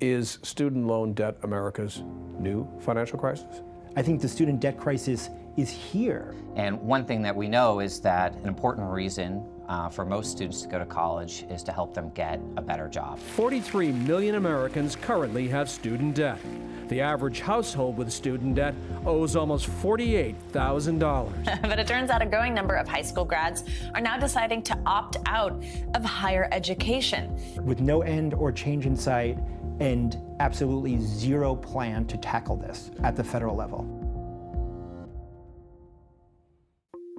Is student loan debt America's new financial crisis? I think the student debt crisis is here. And one thing that we know is that an important reason for most students to go to college is to help them get a better job. 43 million Americans currently have student debt. The average household with student debt owes almost $48,000. But it turns out a growing number of high school grads are now deciding to opt out of higher education. With no end or change in sight and absolutely zero plan to tackle this at the federal level.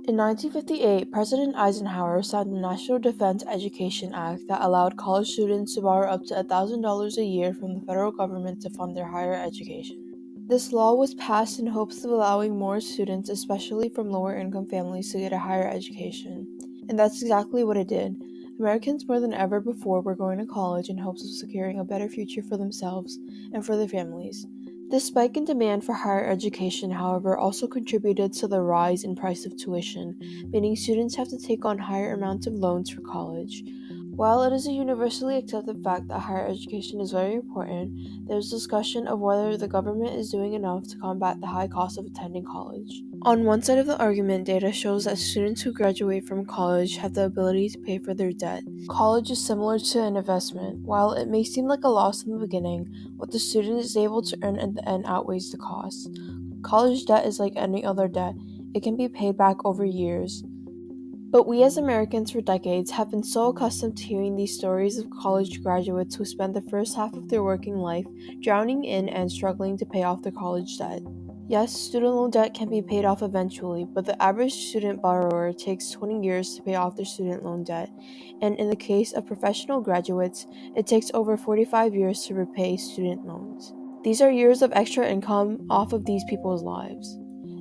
In 1958, President Eisenhower signed the National Defense Education Act that allowed college students to borrow up to $1,000 a year from the federal government to fund their higher education. This law was passed in hopes of allowing more students, especially from lower-income families, to get a higher education. And that's exactly what it did. Americans more than ever before were going to college in hopes of securing a better future for themselves and for their families. This spike in demand for higher education, however, also contributed to the rise in price of tuition, meaning students have to take on higher amounts of loans for college. While it is a universally accepted fact that higher education is very important, there is discussion of whether the government is doing enough to combat the high cost of attending college. On one side of the argument, data shows that students who graduate from college have the ability to pay for their debt. College is similar to an investment. While it may seem like a loss in the beginning, what the student is able to earn at the end outweighs the cost. College debt is like any other debt. It can be paid back over years. But we as Americans for decades have been so accustomed to hearing these stories of college graduates who spend the first half of their working life drowning in and struggling to pay off their college debt. Yes, student loan debt can be paid off eventually, but the average student borrower takes 20 years to pay off their student loan debt, and in the case of professional graduates, it takes over 45 years to repay student loans. These are years of extra income off of these people's lives.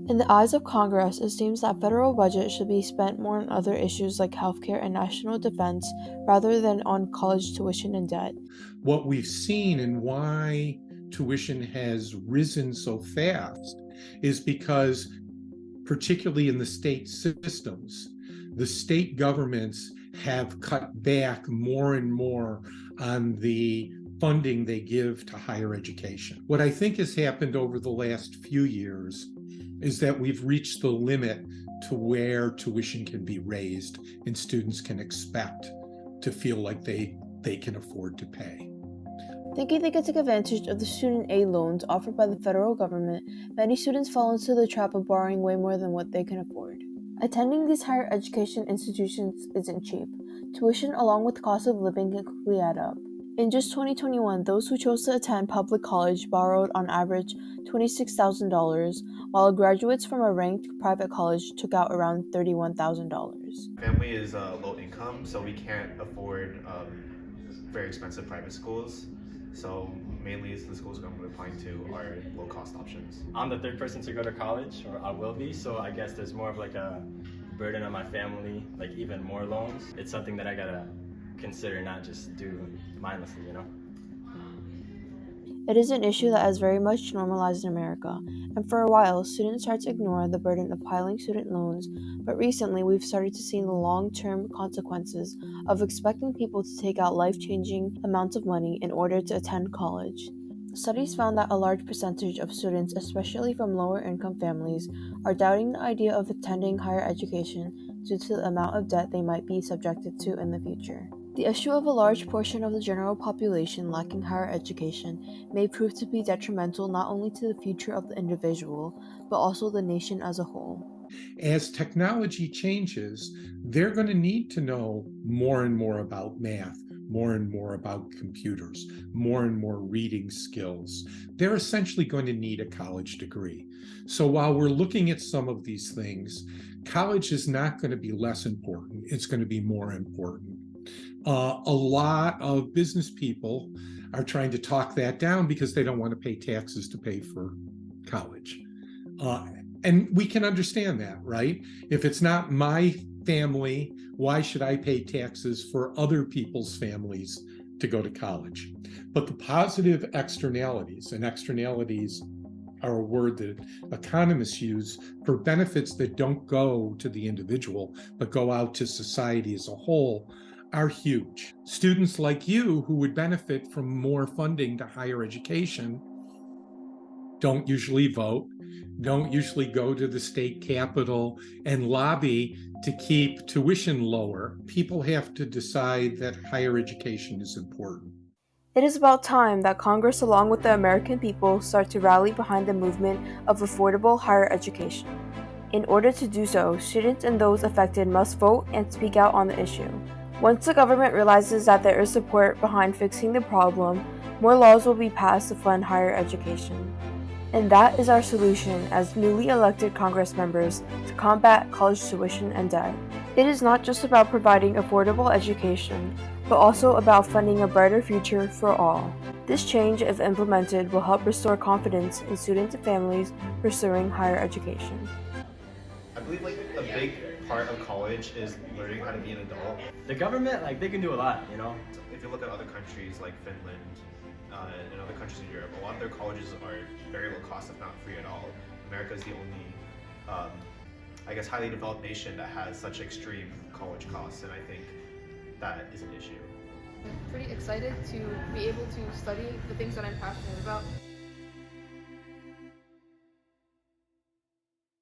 In the eyes of Congress, it seems that federal budget should be spent more on other issues like healthcare and national defense rather than on college tuition and debt. What we've seen and why tuition has risen so fast is because, particularly in the state systems, the state governments have cut back more and more on the funding they give to higher education. What I think has happened over the last few years is that we've reached the limit to where tuition can be raised and students can expect to feel like they can afford to pay. Thinking they can take advantage of the student aid loans offered by the federal government, many students fall into the trap of borrowing way more than what they can afford. Attending these higher education institutions isn't cheap. Tuition along with cost of living can quickly add up. In just 2021, those who chose to attend public college borrowed on average $26,000, while graduates from a ranked private college took out around $31,000. Family is low income, so we can't afford very expensive private schools. So mainly the schools I'm applying to are low-cost options. I'm the third person to go to college, or I will be, so I guess there's more of like a burden on my family, like even more loans. It's something that I gotta consider, not just do mindlessly, you know? It is an issue that is very much normalized in America, and for a while, students tried to ignore the burden of piling student loans, but recently we've started to see the long-term consequences of expecting people to take out life-changing amounts of money in order to attend college. Studies found that a large percentage of students, especially from lower-income families, are doubting the idea of attending higher education due to the amount of debt they might be subjected to in the future. The issue of a large portion of the general population lacking higher education may prove to be detrimental not only to the future of the individual, but also the nation as a whole. As technology changes, they're going to need to know more and more about math, more and more about computers, more and more reading skills. They're essentially going to need a college degree. So while we're looking at some of these things, college is not going to be less important. It's going to be more important. A lot of business people are trying to talk that down because they don't want to pay taxes to pay for college. And we can understand that, right? If it's not my family, why should I pay taxes for other people's families to go to college? But the positive externalities, and externalities are a word that economists use for benefits that don't go to the individual, but go out to society as a whole, are huge. Students like you who would benefit from more funding to higher education don't usually vote, don't usually go to the state capitol and lobby to keep tuition lower. People have to decide that higher education is important. It is about time that Congress, along with the American people, start to rally behind the movement of affordable higher education. In order to do so, students and those affected must vote and speak out on the issue. Once the government realizes that there is support behind fixing the problem, more laws will be passed to fund higher education. And that is our solution as newly elected Congress members to combat college tuition and debt. It is not just about providing affordable education, but also about funding a brighter future for all. This change, if implemented, will help restore confidence in students and families pursuing higher education. I believe a big part of college is learning how to be an adult. The government, they can do a lot, you know? If you look at other countries like Finland and other countries in Europe, a lot of their colleges are very low cost, if not free at all. America is the only, highly developed nation that has such extreme college costs, and I think that is an issue. I'm pretty excited to be able to study the things that I'm passionate about.